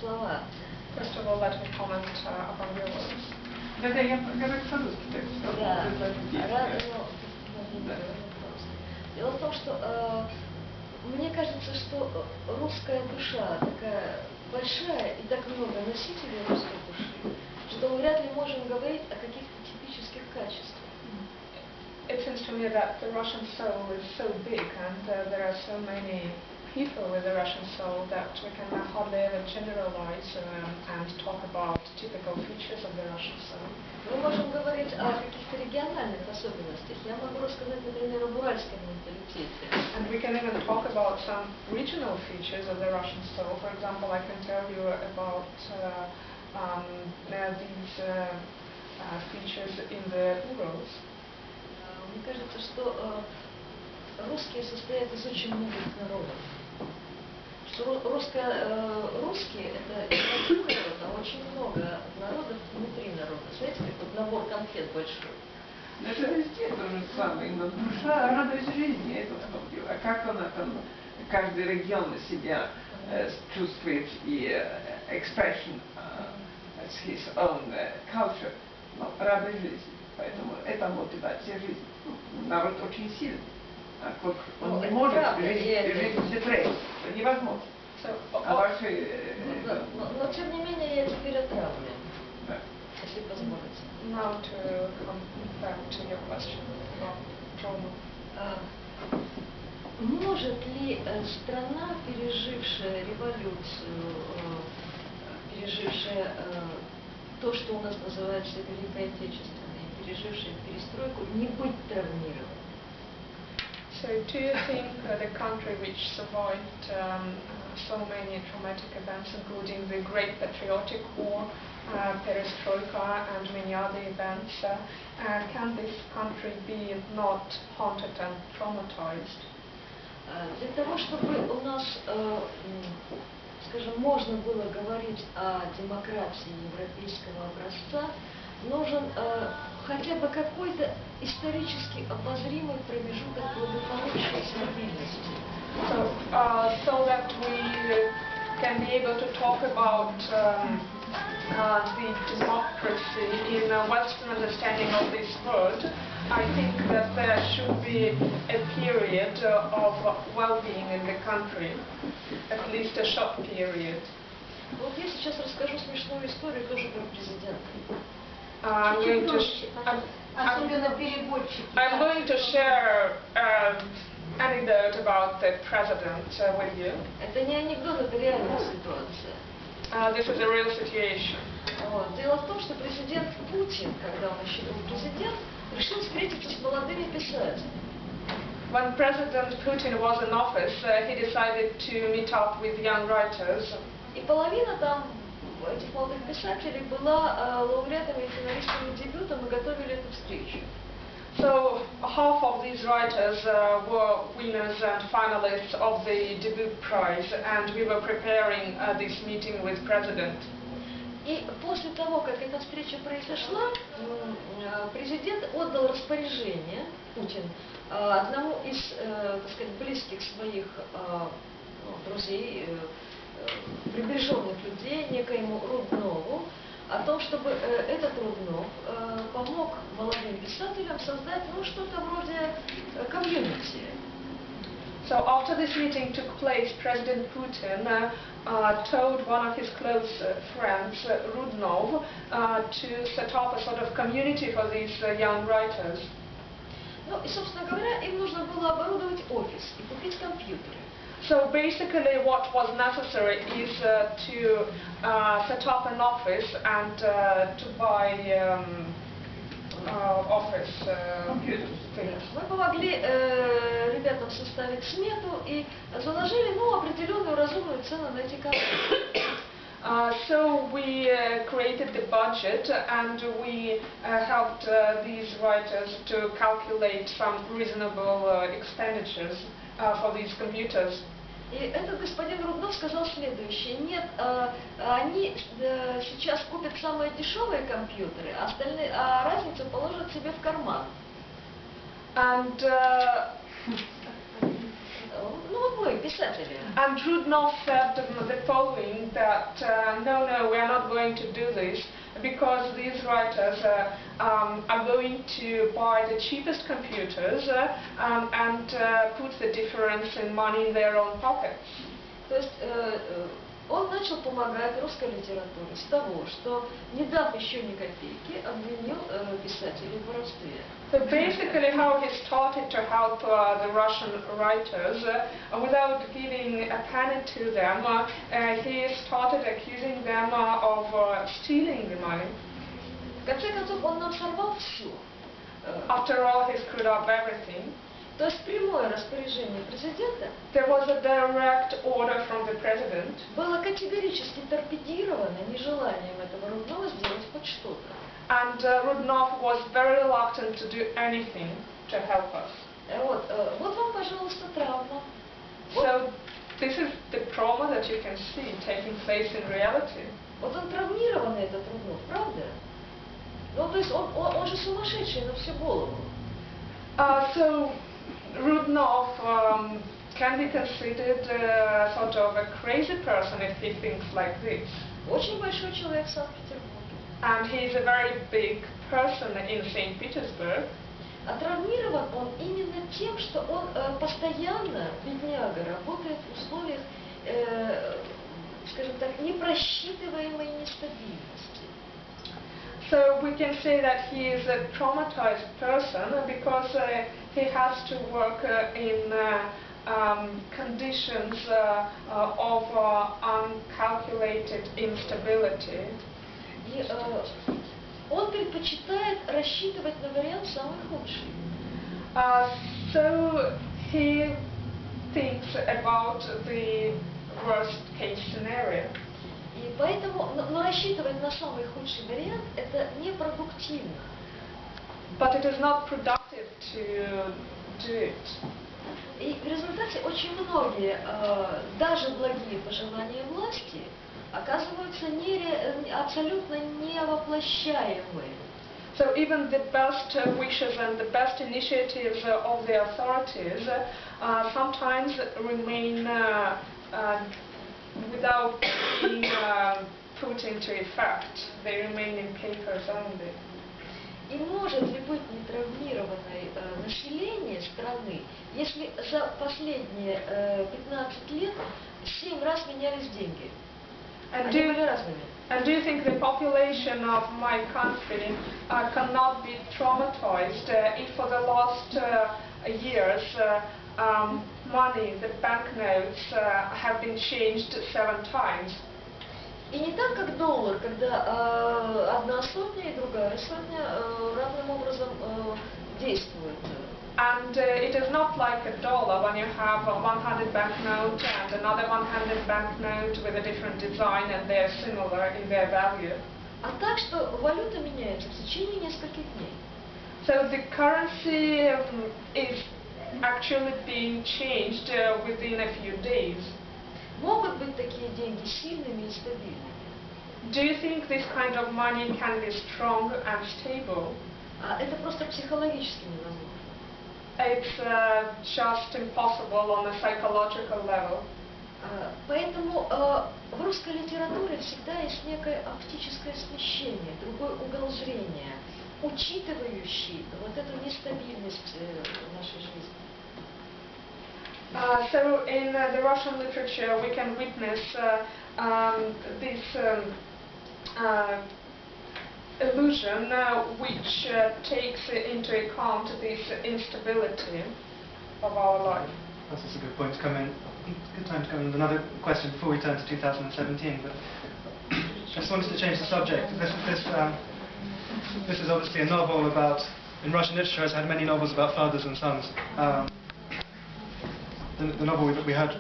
слова. First of all, let me comment upon your words. Да-да, я говорю по-русски, так что... Да, Да. Дело в том, что мне кажется, что русская душа такая большая и так много носителей русской души, что мы вряд ли можем говорить о каких-то типических качествах. It seems to me that the Russian soul is so big and there are so many people with the Russian soul that we can hardly ever generalize and talk about typical features of the Russian soul. Мы можем говорить о каких-то региональных особенностях. Я могу рассказать, например, об уральском менталитете. And we can even talk about some regional features of the Russian soul. For example, I can tell you about these features in the Urals. Мне кажется, что русские состоят из очень многих народов. Что русские это не один народ, а очень много народов внутри народа. Знаете, как вот набор конфет большой. Но это везде то же самое, но душа, радость жизни, это входит. А как она там, каждый регион себя чувствует и expression his own culture, но радость жизни. Поэтому это мотивация жизни. Народ очень сильный. Он не может жить в депрессии. Это невозможно. Но тем не менее я теперь отравлю, если позволите. Now to come back to your question about trauma. Может ли страна, пережившая революцию, пережившая то, что у нас называется Великой Отечественной, пережившая перестройку, не быть травмированной? So do you think the country which survived so many traumatic events, including the Great Patriotic War, Perestroika and many other events, can this country be not haunted and traumatized? Для того, чтобы у нас, скажем, можно было говорить о демократии европейского образца, нужен хотя бы какой-то исторически обозримый промежуток благополучия и стабильности. So that we can be able to talk about the democracy in a Western understanding of this word, I think that there should be a period of well-being in the country, at least a short period. Вот я сейчас расскажу смешную историю тоже про президента. I'm going to share anecdote about the president with you. Это не анекдот, это реальная ситуация. This is a real situation. Вот. Дело в том, что президент Путин, когда он еще был президент, решил встретиться с молодыми писателями. When President Putin was in office, he decided to meet up with young writers. И половина там этих молодых писателей была лауреатами и финалистами дебюта, мы готовили эту встречу. So half of these writers were winners and finalists of the debut prize, and we were preparing this meeting with President. И после того, как эта встреча произошла, президент отдал распоряжение, Путин, одному из, так сказать, близких своих друзей, приближенных людей, некоему Руднову, о том, чтобы этот Руднов помог молодым писателям создать, ну, что-то вроде комьюнити. So after this meeting took place, President Putin told one of his close friends, Rudnov, to set up a sort of community for these young writers. Ну и, собственно говоря, им нужно было оборудовать офис и купить компьютеры. So basically what was necessary is to set up an office and to buy office things. Мы помогли ребятам составить смету и заложили, ну, определенную разумную цену на эти компьютеры. So we created the budget and we helped these writers to calculate some reasonable expenditures for these computers. И этот господин Руднов сказал следующее: нет, они сейчас купят самые дешевые компьютеры, а остальные, разницу положат себе в карман. And ну вот мы, писатели. And Rudnov said the following, that no, we are not going to do this because these writers are going to buy the cheapest computers and put the difference in money in their own pockets. То есть он начал помогать русской литературе с того, что, не дав еще ни копейки, обвинил писателей в воровстве. So basically how he started to help the Russian writers, without giving a penny to them, he started accusing them of stealing the money. В конце концов, он нам сорвал все. After all, he screwed up everything. То есть прямое распоряжение президента There was a direct order from the president. было категорически торпедировано нежеланием этого Руднова сделать хоть что-то. And Rudnov was very reluctant to do anything to help us. Вот вам, пожалуйста, травма. So this is the trauma that you can see taking place in reality. Вот он травмированный, этот Руднов, правда? Ну, то есть он же сумасшедший на всю голову. So Rudnov can be considered sort of a crazy person if he thinks like this. Очень большой человек в Санкт-Петербурге. And he is a very big person in St. Petersburg. А травмирован он именно тем, что он постоянно, бедняга, работает в условиях, скажем так, непросчитываемой нестабильности. So we can say that he is a traumatized person because he has to work in conditions of uncalculated instability. И он предпочитает рассчитывать на вариант самый худший. So he thinks about the worst case scenario. И поэтому, но рассчитывать на самый худший вариант – это непродуктивно. But it is not productive to do it. И в результате очень многие, даже благие пожелания власти, оказываются абсолютно невоплощаемыми. So even the best wishes and the best initiatives of the authorities sometimes remain without being put into effect. They remain in papers only. И может ли быть нетравмированное население страны, если за последние 15 лет 7 раз менялись деньги? Они были разными. And do you think the population of my country cannot be traumatized if for the last years money, the banknotes, have been changed 7 times? И не так, как доллар, когда одна сотня и другая сотня равным образом действуют. And it is not like a dollar when you have a one-handed banknote and another one-handed banknote with a different design and they are similar in their value. А так, что валюта меняется в течение нескольких дней. So the currency is actually being changed within a few days. Могут быть такие деньги сильными и стабильными? Do you think this kind of money can be strong and stable? Это просто психологически невозможно. It's just impossible on a psychological level. Поэтому в русской литературе всегда есть некое оптическое смещение, другой угол зрения, учитывающий вот эту нестабильность нашей жизни. So in the Russian literature we can witness this illusion which takes into account this instability of our life. That's just a good point to come in. Good time to come in with another question before we turn to 2017. But I just wanted to change the subject. This is obviously a novel about, in Russian literature has had many novels about fathers and sons. The novel that we heard